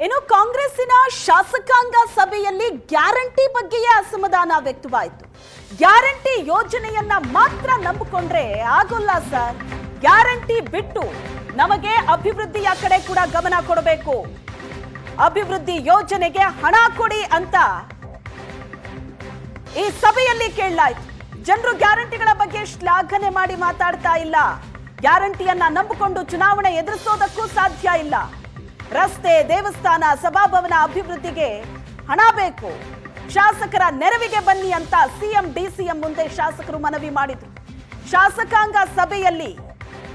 ಇನ್ನು ಕಾಂಗ್ರೆಸ್ಸಿನ ಶಾಸಕಾಂಗ ಸಭೆಯಲ್ಲಿ ಗ್ಯಾರಂಟಿ ಬಗ್ಗೆಯೇ ಅಸಮಾಧಾನ ವ್ಯಕ್ತವಾಯಿತು. ಗ್ಯಾರಂಟಿ ಯೋಜನೆಯನ್ನ ಮಾತ್ರ ನಂಬಿಕೊಂಡ್ರೆ ಆಗೋಲ್ಲ ಸರ್, ಗ್ಯಾರಂಟಿ ಬಿಟ್ಟು ನಮಗೆ ಅಭಿವೃದ್ಧಿಯ ಕಡೆ ಕೂಡ ಗಮನ ಕೊಡಬೇಕು, ಅಭಿವೃದ್ಧಿ ಯೋಜನೆಗೆ ಹಣ ಕೊಡಿ ಅಂತ ಈ ಸಭೆಯಲ್ಲಿ ಕೇಳಲಾಯಿತು. ಜನರು ಗ್ಯಾರಂಟಿಗಳ ಬಗ್ಗೆ ಶ್ಲಾಘನೆ ಮಾಡಿ ಮಾತಾಡ್ತಾ ಇಲ್ಲ. ಗ್ಯಾರಂಟಿಯನ್ನ ನಂಬಿಕೊಂಡು ಚುನಾವಣೆ ಎದುರಿಸೋದಕ್ಕೂ ಸಾಧ್ಯ ಇಲ್ಲ. ರಸ್ತೆ, ದೇವಸ್ಥಾನ, ಸಭಾಭವನ ಅಭಿವೃದ್ಧಿಗೆ ಹಣ ಬೇಕು, ಶಾಸಕರ ನೆರವಿಗೆ ಬನ್ನಿ ಅಂತ ಸಿಎಂ ಡಿಸಿಎಂ ಮುಂದೆ ಶಾಸಕರು ಮನವಿ ಮಾಡಿದ್ರು. ಶಾಸಕಾಂಗ ಸಭೆಯಲ್ಲಿ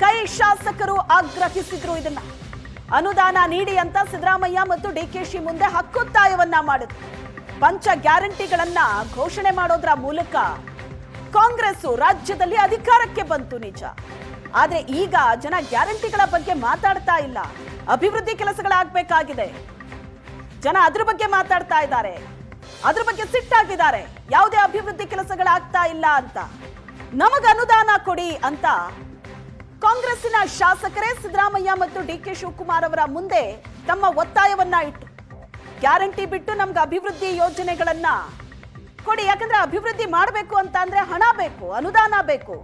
ಕೈ ಶಾಸಕರು ಆಗ್ರಹಿಸಿದ್ರು. ಇದನ್ನ ಅನುದಾನ ನೀಡಿ ಅಂತ ಸಿದ್ದರಾಮಯ್ಯ ಮತ್ತು ಡಿಕೆಶಿ ಮುಂದೆ ಹಕ್ಕೊತ್ತಾಯವನ್ನ ಮಾಡಿದ್ರು. ಪಂಚ ಗ್ಯಾರಂಟಿಗಳನ್ನ ಘೋಷಣೆ ಮಾಡೋದ್ರ ಮೂಲಕ ಕಾಂಗ್ರೆಸ್ ರಾಜ್ಯದಲ್ಲಿ ಅಧಿಕಾರಕ್ಕೆ ಬಂತು ನಿಜ. ಆದ್ರೆ ಈಗ ಜನ ಗ್ಯಾರಂಟಿಗಳ ಬಗ್ಗೆ ಮಾತಾಡ್ತಾ ಇಲ್ಲ. ಅಭಿವೃದ್ಧಿ ಕೆಲಸಗಳಾಗಬೇಕಾಗಿದೆ, ಜನ ಅದ್ರ ಬಗ್ಗೆ ಮಾತಾಡ್ತಾ ಇದ್ದಾರೆ, ಅದ್ರ ಬಗ್ಗೆ ಸಿಟ್ಟಾಗಿದ್ದಾರೆ. ಯಾವುದೇ ಅಭಿವೃದ್ಧಿ ಕೆಲಸಗಳಾಗ್ತಾ ಇಲ್ಲ ಅಂತ, ನಮಗ ಅನುದಾನ ಕೊಡಿ ಅಂತ ಕಾಂಗ್ರೆಸ್ಸಿನ ಶಾಸಕರೇ ಸಿದ್ದರಾಮಯ್ಯ ಮತ್ತು ಡಿಕೆ ಶಿವಕುಮಾರ್ ಅವರ ಮುಂದೆ ತಮ್ಮ ಒತ್ತಾಯವನ್ನ ಇಟ್ಟು, ಗ್ಯಾರಂಟಿ ಬಿಟ್ಟು ನಮ್ಗೆ ಅಭಿವೃದ್ಧಿ ಯೋಜನೆಗಳನ್ನ ಕೊಡಿ, ಯಾಕಂದ್ರೆ ಅಭಿವೃದ್ಧಿ ಮಾಡಬೇಕು ಅಂತ ಅಂದ್ರೆ ಹಣ ಬೇಕು, ಅನುದಾನ ಬೇಕು,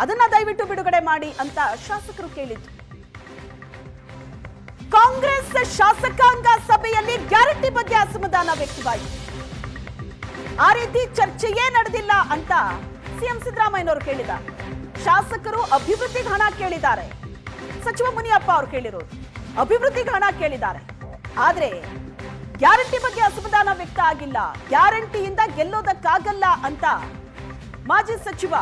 ಅದನ್ನ ದಯವಿಟ್ಟು ಬಿಡುಗಡೆ ಮಾಡಿ ಅಂತ ಶಾಸಕರು ಕೇಳಿದ್ರು. ಕಾಂಗ್ರೆಸ್ ಶಾಸಕಾಂಗ ಸಭೆಯಲ್ಲಿ ಗ್ಯಾರಂಟಿ ಬಗ್ಗೆ ಅಸಮಾಧಾನ ವ್ಯಕ್ತವಾಯಿತು. ಆ ರೀತಿ ಚರ್ಚೆಯೇ ನಡೆದಿಲ್ಲ ಅಂತ ಸಿಎಂ ಸಿದ್ದರಾಮಯ್ಯನವರು ಕೇಳಿದ್ದಾರೆ. ಶಾಸಕರು ಅಭಿವೃದ್ಧಿಗೆ ಹಣ ಕೇಳಿದ್ದಾರೆ, ಸಚಿವ ಮುನಿಯಪ್ಪ ಅವರು ಕೇಳಿರೋದು ಅಭಿವೃದ್ಧಿಗೆ ಹಣ ಕೇಳಿದ್ದಾರೆ. ಆದ್ರೆ ಗ್ಯಾರಂಟಿ ಬಗ್ಗೆ ಅಸಮಾಧಾನ ವ್ಯಕ್ತ ಆಗಿಲ್ಲ. ಗ್ಯಾರಂಟಿಯಿಂದ ಗೆಲ್ಲೋದಕ್ಕಾಗಲ್ಲ ಅಂತ ಮಾಜಿ ಸಚಿವ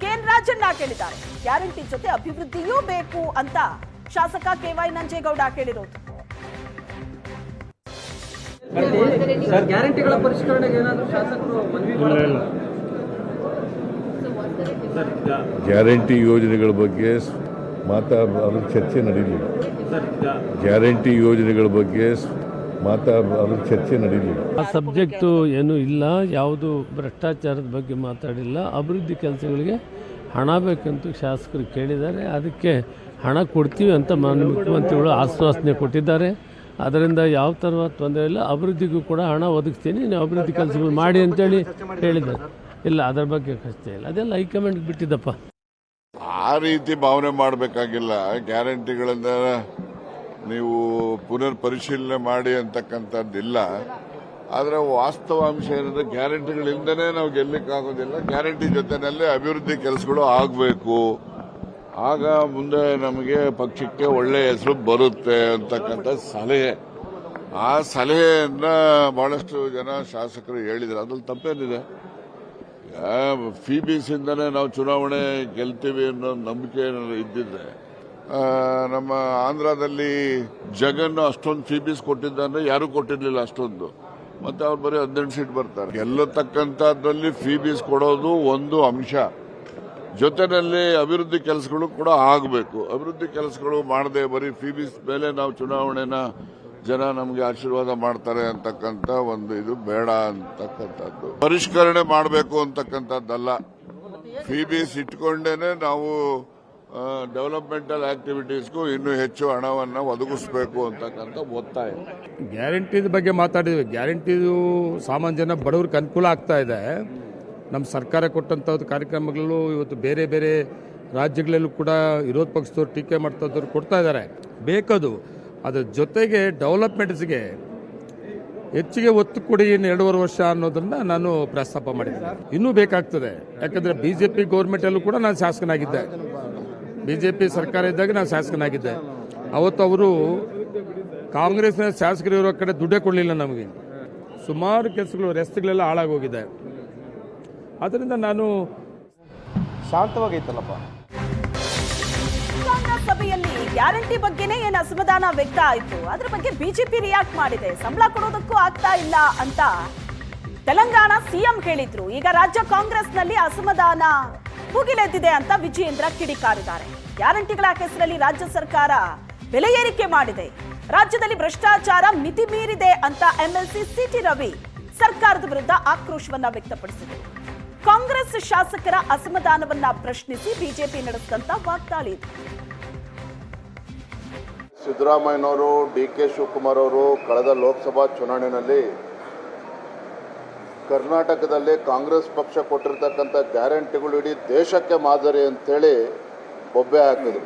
ಕೆಎನ್ ರಾಜಣ್ಣ ಕೇಳಿದ್ದಾರೆ. ಗ್ಯಾರಂಟಿ ಜೊತೆ ಅಭಿವೃದ್ಧಿಯೂ ಬೇಕು ಅಂತ ಶಾಸಕ ಕೆವೈ ನಂಜೇಗೌಡ ಕೇಳಿರೋದು. ಗ್ಯಾರಂಟಿಗಳ ಪರಿಷ್ಕರಣೆಗೆ ಏನಾದರೂ ಶಾಸಕರು ಮನವಿ ಮಾಡಿಲ್ಲ. ಗ್ಯಾರಂಟಿ ಯೋಜನೆಗಳ ಬಗ್ಗೆ ಮಾತಾಡೋದು ಚರ್ಚೆ ನಡೀಲಿಲ್ಲ. ಗ್ಯಾರಂಟಿ ಯೋಜನೆಗಳ ಬಗ್ಗೆ ಮಾತಾಡೋದು ಚರ್ಚೆ ನಡೀಲಿಲ್ಲ. ಆ ಸಬ್ಜೆಕ್ಟು ಏನೂ ಇಲ್ಲ, ಯಾವುದು ಭ್ರಷ್ಟಾಚಾರದ ಬಗ್ಗೆ ಮಾತಾಡಿಲ್ಲ. ಅಭಿವೃದ್ಧಿ ಕೆಲಸಗಳಿಗೆ ಹಣ ಬೇಕಂತ ಶಾಸಕರು ಕೇಳಿದ್ದಾರೆ, ಅದಕ್ಕೆ ಹಣ ಕೊಡ್ತೀವಿ ಅಂತ ಮಾನ್ಯ ಮುಖ್ಯಮಂತ್ರಿಗಳು ಆಶ್ವಾಸನೆ ಕೊಟ್ಟಿದ್ದಾರೆ. ಅದರಿಂದ ಯಾವ ಥರ ತೊಂದರೆ ಇಲ್ಲ, ಅಭಿವೃದ್ಧಿಗೂ ಕೂಡ ಹಣ ಒದಗಿಸ್ತೀನಿ, ನೀವು ಅಭಿವೃದ್ಧಿ ಕೆಲಸಗಳು ಮಾಡಿ ಅಂತೇಳಿ ಹೇಳಿದ್ದಾರೆ. ಇಲ್ಲ, ಅದರ ಬಗ್ಗೆ ಕಷ್ಟ ಇಲ್ಲ, ಅದೆಲ್ಲ ಹೈಕಮಾಂಡ್ಗೆ ಬಿಟ್ಟಿದ್ದಪ್ಪ. ಆ ರೀತಿ ಭಾವನೆ ಮಾಡಬೇಕಾಗಿಲ್ಲ. ಗ್ಯಾರಂಟಿಗಳಿಂದ ನೀವು ಪುನರ್ ಪರಿಶೀಲನೆ ಮಾಡಿ ಅಂತಕ್ಕಂಥದ್ದಿಲ್ಲ. ಆದರೆ ವಾಸ್ತವಾಂಶ ಏನಂದ್ರೆ ಗ್ಯಾರಂಟಿಗಳಿಂದನೇ ನಾವು ಗೆಲ್ಲಕ್ಕಾಗೋದಿಲ್ಲ. ಗ್ಯಾರಂಟಿ ಜೊತೆಯಲ್ಲಿ ಅಭಿವೃದ್ಧಿ ಕೆಲಸಗಳು ಆಗಬೇಕು, ಆಗ ಮುಂದೆ ನಮಗೆ ಪಕ್ಷಕ್ಕೆ ಒಳ್ಳೆಯ ಹೆಸರು ಬರುತ್ತೆ ಅಂತಕ್ಕಂಥ ಸಲಹೆ. ಆ ಸಲಹೆಯನ್ನ ಬಹಳಷ್ಟು ಜನ ಶಾಸಕರು ಹೇಳಿದ್ರು. ಅದ್ರಲ್ಲಿ ತಪ್ಪೇನಿದೆ? ಫೀಬೀಸಿಂದನೇ ನಾವು ಚುನಾವಣೆ ಗೆಲ್ತೀವಿ ಅನ್ನೋ ನಂಬಿಕೆ ಇದ್ದಿದ್ರೆ, ನಮ್ಮ ಆಂಧ್ರದಲ್ಲಿ ಜಗನ್ ಅಷ್ಟೊಂದು ಫೀಬೀಸ್ ಕೊಟ್ಟಿದ್ದಾನೆ, ಯಾರು ಕೊಟ್ಟಿರ್ಲಿಲ್ಲ ಅಷ್ಟೊಂದು. ಮತ್ತೆ ಅವ್ರು ಬರೀ 18 ಸೀಟ್ ಬರ್ತಾರೆ. ಗೆಲ್ಲತಕ್ಕಂಥದ್ರಲ್ಲಿ ಫೀಬೀಸ್ ಕೊಡೋದು ಒಂದು ಅಂಶ, ಜೊತೆಯಲ್ಲಿ ಅಭಿವೃದ್ಧಿ ಕೆಲಸಗಳು ಕೂಡ ಆಗಬೇಕು. ಅಭಿವೃದ್ಧಿ ಕೆಲಸಗಳು ಮಾಡದೆ ಬರೀ ಫೀಬೀಸ್ ಮೇಲೆ ನಾವು ಚುನಾವಣೆನ ಜನ ನಮಗೆ ಆಶೀರ್ವಾದ ಮಾಡ್ತಾರೆ ಅಂತಕ್ಕಂಥ ಒಂದು ಇದು ಬೇಡ ಅಂತಕ್ಕಂಥದ್ದು. ಪರಿಷ್ಕರಣೆ ಮಾಡಬೇಕು ಅಂತಕ್ಕಂಥದ್ದಲ್ಲ, ಫೀಬೀಸ್ ಇಟ್ಕೊಂಡೇನೆ ನಾವು ಡೆವಲಪ್ಮೆಂಟಲ್ ಆಕ್ಟಿವಿಟೀಸ್ಗೂ ಇನ್ನೂ ಹೆಚ್ಚು ಹಣವನ್ನು ಒದಗಿಸಬೇಕು ಅಂತಕ್ಕಂಥ ಒತ್ತಾಯ. ಗ್ಯಾರಂಟಿ ಬಗ್ಗೆ ಮಾತಾಡಿದ್ವಿ. ಗ್ಯಾರಂಟಿದು ಸಾಮಾನ್ಯ ಜನ ಬಡವ್ರಿಗೆ ಅನುಕೂಲ ಆಗ್ತಾ ಇದೆ. ನಮ್ಮ ಸರ್ಕಾರ ಕೊಟ್ಟಂಥದ್ದು ಕಾರ್ಯಕ್ರಮಗಳು ಇವತ್ತು ಬೇರೆ ಬೇರೆ ರಾಜ್ಯಗಳಲ್ಲೂ ಕೂಡ ವಿರೋಧ ಪಕ್ಷದವ್ರು ಟೀಕೆ ಮಾಡ್ತವ್ರು ಕೊಡ್ತಾ ಇದ್ದಾರೆ, ಬೇಕದು. ಅದರ ಜೊತೆಗೆ ಡೆವಲಪ್ಮೆಂಟ್ಸ್ಗೆ ಹೆಚ್ಚಿಗೆ ಒತ್ತು ಕೊಡಿ 2.5 ವರ್ಷ ಅನ್ನೋದನ್ನ ನಾನು ಪ್ರಸ್ತಾಪ ಮಾಡಿದ್ದೆ. ಇನ್ನೂ ಬೇಕಾಗ್ತದೆ, ಯಾಕಂದರೆ ಬಿಜೆಪಿ ಗೌರ್ಮೆಂಟಲ್ಲೂ ಕೂಡ ನಾನು ಶಾಸಕನಾಗಿದ್ದೆ. ಬಿಜೆಪಿ ಸರ್ಕಾರ ಇದ್ದಾಗ ನಾನು ಶಾಸಕನಾಗಿದ್ದೆ. ಅವತ್ತು ಅವರು ಕಾಂಗ್ರೆಸ್ನ ಶಾಸಕರು ಇರೋ ಕಡೆ ದುಡ್ಡೇ ಕೊಡಲಿಲ್ಲ ನಮಗೆ. ಸುಮಾರು ಕೆಲಸಗಳು, ರಸ್ತೆಗಳೆಲ್ಲ ಹಾಳಾಗೋಗಿದೆ. ಅದರಿಂದ ನಾನು ಶಾಂತವಾಗೈತಲ್ಲಪ್ಪ. ಸಭೆಯಲ್ಲಿ ಗ್ಯಾರಂಟಿ ಬಗ್ಗೆನೇ ಏನು ಅಸಮಾಧಾನ ವ್ಯಕ್ತ ಆಯಿತು, ಅದ್ರ ಬಗ್ಗೆ ಬಿಜೆಪಿ ರಿಯಾಕ್ಟ್ ಮಾಡಿದೆ. ಸಂಬಳ ಕೊಡೋದಕ್ಕೂ ಆಗ್ತಾ ಇಲ್ಲ ಅಂತ ತೆಲಂಗಾಣ ಸಿಎಂ ಹೇಳಿದ್ರು. ಈಗ ರಾಜ್ಯ ಕಾಂಗ್ರೆಸ್ನಲ್ಲಿ ಅಸಮಾಧಾನ ಭುಗಿಲೆದ್ದಿದೆ ಅಂತ ವಿಜಯೇಂದ್ರ ಕಿಡಿಕಾರಿದ್ದಾರೆ. ಗ್ಯಾರಂಟಿಗಳ ಹೆಸರಲ್ಲಿ ರಾಜ್ಯ ಸರ್ಕಾರ ಬೆಲೆ ಏರಿಕೆ ಮಾಡಿದೆ, ರಾಜ್ಯದಲ್ಲಿ ಭ್ರಷ್ಟಾಚಾರ ಮಿತಿ ಮೀರಿದೆ ಅಂತ ಎಂಎಲ್ಸಿ ಸಿಟಿ ರವಿ ಸರ್ಕಾರದ ವಿರುದ್ಧ ಆಕ್ರೋಶವನ್ನ ವ್ಯಕ್ತಪಡಿಸಿದರು. ಕಾಂಗ್ರೆಸ್ ಶಾಸಕರ ಅಸಮಾಧಾನವನ್ನ ಪ್ರಶ್ನಿಸಿ ಬಿಜೆಪಿ ನಡೆಸಿದಂತ ವಾಗ್ದಾಳಿ. ಸಿದ್ದರಾಮಯ್ಯನವರು, ಡಿ.ಕೆ. ಶಿವಕುಮಾರ್ ಅವರು ಕಳೆದ ಲೋಕಸಭಾ ಚುನಾವಣೆಯಲ್ಲಿ ಕರ್ನಾಟಕದಲ್ಲಿ ಕಾಂಗ್ರೆಸ್ ಪಕ್ಷ ಕೊಟ್ಟಿರ್ತಕ್ಕಂಥ ಗ್ಯಾರಂಟಿಗಳು ಇಡೀ ದೇಶಕ್ಕೆ ಮಾದರಿ ಅಂತೇಳಿ ಬೊಬ್ಬೆ ಹಾಕಿದ್ರು.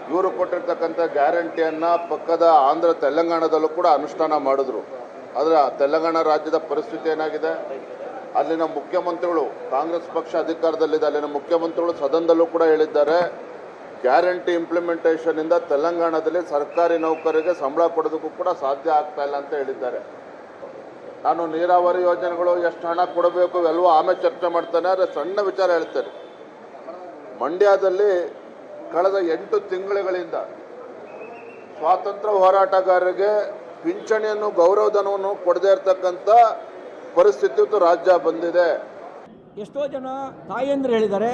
ಇವರು ಕೊಟ್ಟಿರ್ತಕ್ಕಂಥ ಗ್ಯಾರಂಟಿಯನ್ನು ಪಕ್ಕದ ಆಂಧ್ರ ತೆಲಂಗಾಣದಲ್ಲೂ ಕೂಡ ಅನುಷ್ಠಾನ ಮಾಡಿದ್ರು. ಆದರೆ ತೆಲಂಗಾಣ ರಾಜ್ಯದ ಪರಿಸ್ಥಿತಿ ಏನಾಗಿದೆ, ಅಲ್ಲಿನ ಮುಖ್ಯಮಂತ್ರಿಗಳು, ಕಾಂಗ್ರೆಸ್ ಪಕ್ಷ ಅಧಿಕಾರದಲ್ಲಿದೆ, ಅಲ್ಲಿನ ಮುಖ್ಯಮಂತ್ರಿಗಳು ಸದನದಲ್ಲೂ ಕೂಡ ಹೇಳಿದ್ದಾರೆ, ಗ್ಯಾರಂಟಿ ಇಂಪ್ಲಿಮೆಂಟೇಷನಿಂದ ತೆಲಂಗಾಣದಲ್ಲಿ ಸರ್ಕಾರಿ ನೌಕರರಿಗೆ ಸಂಬಳ ಕೊಡೋದಕ್ಕೂ ಕೂಡ ಸಾಧ್ಯ ಆಗ್ತಾ ಇಲ್ಲ ಅಂತ ಹೇಳಿದ್ದಾರೆ. ನಾನು ನೀರಾವರಿ ಯೋಜನೆಗಳು ಎಷ್ಟು ಹಣ ಕೊಡಬೇಕು ಎಲ್ಲವೂ ಆಮೇಲೆ ಚರ್ಚೆ ಮಾಡ್ತಾನೆ. ಆದರೆ ಸಣ್ಣ ವಿಚಾರ ಹೇಳ್ತೇನೆ. ಮಂಡ್ಯದಲ್ಲಿ ಕಳೆದ 8 ತಿಂಗಳುಗಳಿಂದ ಸ್ವಾತಂತ್ರ್ಯ ಹೋರಾಟಗಾರರಿಗೆ ಪಿಂಚಣಿಯನ್ನು, ಗೌರವಧನವನ್ನು ಕೊಡದೇ ಇರತಕ್ಕಂಥ ಪರಿಸ್ಥಿತಿ ರಾಜ್ಯ ಬಂದಿದೆ. ಎಷ್ಟೋ ಜನ ತಾಯಂದ್ರು ಹೇಳಿದ್ದಾರೆ,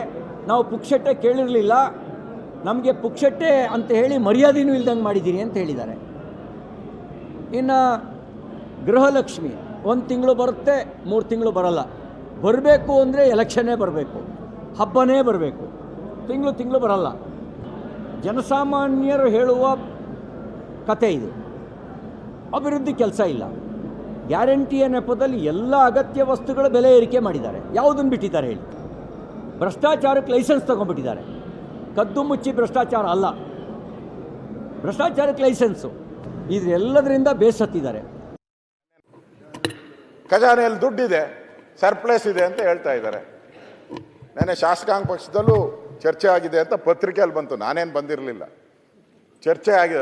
ನಾವು ಪುಕ್ಷಟ್ಟೆ ಕೇಳಿರಲಿಲ್ಲ, ನಮಗೆ ಪುಕ್ಷಟ್ಟೆ ಅಂತ ಹೇಳಿ ಮರ್ಯಾದೆನೂ ಇಲ್ದಂಗೆ ಮಾಡಿದ್ದೀರಿ ಅಂತ ಹೇಳಿದ್ದಾರೆ. ಇನ್ನು ಗೃಹಲಕ್ಷ್ಮಿ 1 ತಿಂಗಳು ಬರುತ್ತೆ, 3 ತಿಂಗಳು ಬರಲ್ಲ. ಬರಬೇಕು ಅಂದರೆ ಎಲೆಕ್ಷನ್ನೇ ಬರಬೇಕು, ಹಬ್ಬನೇ ಬರಬೇಕು, ತಿಂಗಳು ಬರಲ್ಲ. ಜನಸಾಮಾನ್ಯರು ಹೇಳುವ ಕತೆ ಇದು. ಅಭಿವೃದ್ಧಿ ಕೆಲಸ ಇಲ್ಲ. ಗ್ಯಾರಂಟಿಯ ನೆಪದಲ್ಲಿ ಎಲ್ಲ ಅಗತ್ಯ ವಸ್ತುಗಳ ಬೆಲೆ ಏರಿಕೆ ಮಾಡಿದ್ದಾರೆ. ಯಾವುದನ್ನು ಬಿಟ್ಟಿದ್ದಾರೆ ಹೇಳಿ? ಭ್ರಷ್ಟಾಚಾರಕ್ಕೆ ಲೈಸೆನ್ಸ್ ತೊಗೊಂಡ್ಬಿಟ್ಟಿದ್ದಾರೆ. ಕದ್ದು ಮುಚ್ಚಿ ಭ್ರಷ್ಟಾಚಾರ ಅಲ್ಲ, ಭ್ರಷ್ಟಾಚಾರಕ್ಕೆ ಲೈಸೆನ್ಸು. ಇದೆಲ್ಲದರಿಂದ ಬೇಸತ್ತಿದ್ದಾರೆ. ಖಜಾನೆಯಲ್ಲಿ ದುಡ್ಡಿದೆ, ಸರ್ಪ್ಲಸ್ ಇದೆ ಅಂತ ಹೇಳ್ತಾ ಇದ್ದಾರೆ. ನೆನ್ನೆ ಶಾಸಕಾಂಗ ಪಕ್ಷದಲ್ಲೂ ಚರ್ಚೆ ಆಗಿದೆ ಅಂತ ಪತ್ರಿಕೆಯಲ್ಲಿ ಬಂತು, ನಾನೇನು ಬಂದಿರಲಿಲ್ಲ. ಚರ್ಚೆ ಆಗಿ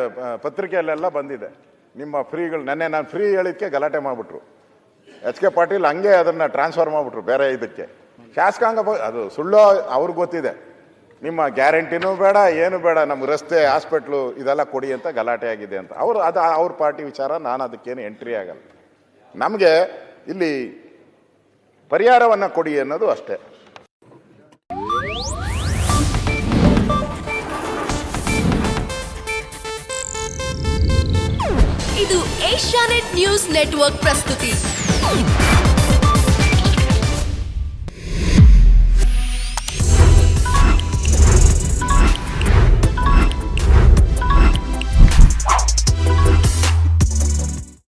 ಪತ್ರಿಕೆಯಲ್ಲೆಲ್ಲ ಬಂದಿದೆ. ನಿಮ್ಮ ಫ್ರೀಗಳು, ನೆನ್ನೆ ನಾನು ಫ್ರೀ ಹೇಳಿದ್ದಕ್ಕೆ ಗಲಾಟೆ ಮಾಡಿಬಿಟ್ರು. ಎಚ್ ಕೆ ಪಾಟೀಲ್ ಹಂಗೆ ಅದನ್ನು ಟ್ರಾನ್ಸ್ಫರ್ ಮಾಡಿಬಿಟ್ರು ಬೇರೆ ಇದಕ್ಕೆ. ಶಾಸಕಾಂಗ ಅದು ಸುಳ್ಳು ಅವ್ರಿಗೆ ಗೊತ್ತಿದೆ. ನಿಮ್ಮ ಗ್ಯಾರಂಟಿನೂ ಬೇಡ, ಏನು ಬೇಡ, ನಮ್ಗೆ ರಸ್ತೆ, ಹಾಸ್ಪಿಟ್ಲು ಇದೆಲ್ಲ ಕೊಡಿ ಅಂತ ಗಲಾಟೆ ಆಗಿದೆ ಅಂತ. ಅದು ಅವ್ರ ಪಾರ್ಟಿ ವಿಚಾರ, ನಾನು ಅದಕ್ಕೇನು ಎಂಟ್ರಿ ಆಗಲ್ಲ. ನಮಗೆ ಇಲ್ಲಿ ಪರಿಹಾರವನ್ನು ಕೊಡಿ ಅನ್ನೋದು ಅಷ್ಟೇ. ಇದು ಏಷ್ಯಾನೆಟ್ ನ್ಯೂಸ್ ನೆಟ್ವರ್ಕ್ ಪ್ರಸ್ತುತಿ.